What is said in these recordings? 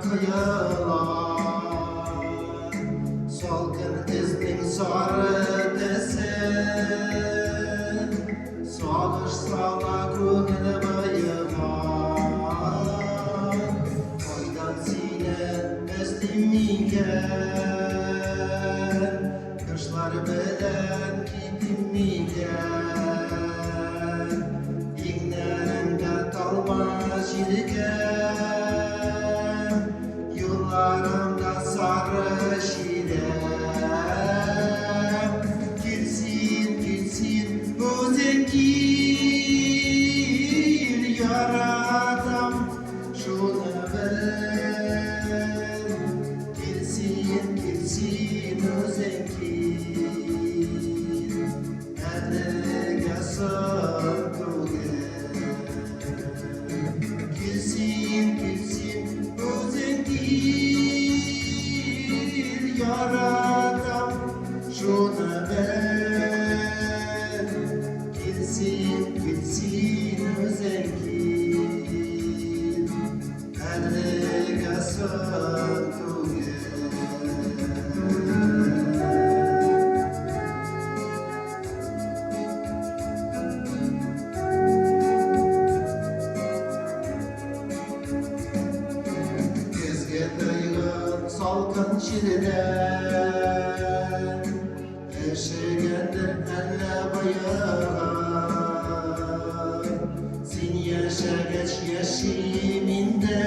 kıyılar, salkın izning sarı desen, salış sana ko'nglim ayıman, oydan seni özlemigan, kışlar bilan ketinmigan, inglarimda talmash yilgan, yo'llarimda sarı şiran. Kelsin, kelsin o'zing kel, yaratam shuni bil. Kelsin, kelsin o'zing kel, aliga so'ngugan. Kelsin, kelsin o'zing kel, yaratam shuni bil. Kelsin, kelsin o'zing kel, aliga so'ngugan. Kezga to'ygan salqin shiridan, yashagandir alla boyag'an. Sen yashagach yashayminda,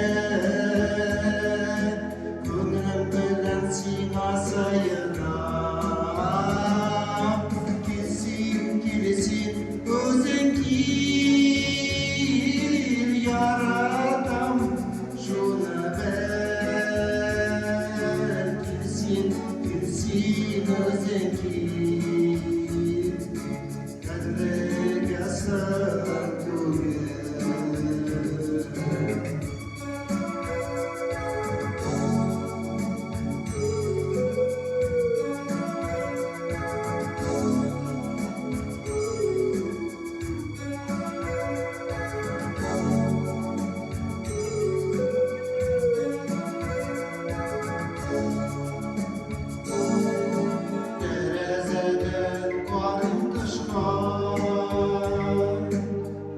ko'nglim bilan seni sayinab. Kelsin, kelsin o'zing kel, yaratam shuni bil. Kelsin, kelsin o'zing kel, qadriga so'ngugan. Derazadan qorin toshqan,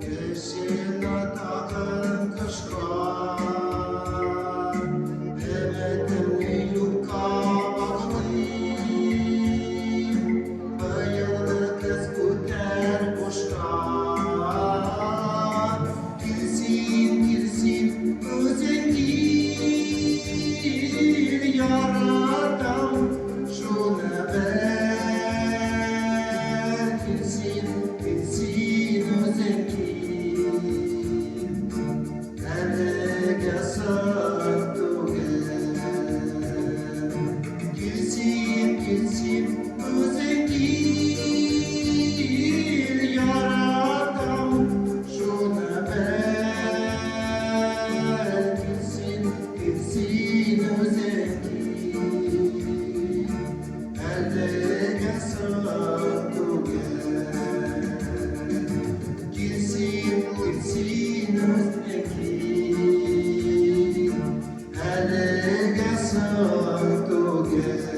ko'zingni taqin qishqan. Umidimni yo'qqa bog'layib, bayilni qiz ko'tar boshqan. Kelsin, kelsin o'zing kel, yaratam shuni bil. Kelsin, kelsin o'zing kel, aliga so'ngugan. Kelsin, kelsin o'zing kel, yaratam shuni bil. Kelsin, kelsin o'zing kel, aliga so'ngugan. Kelsin, kelsin o'zing kel, aliga so'ngugan.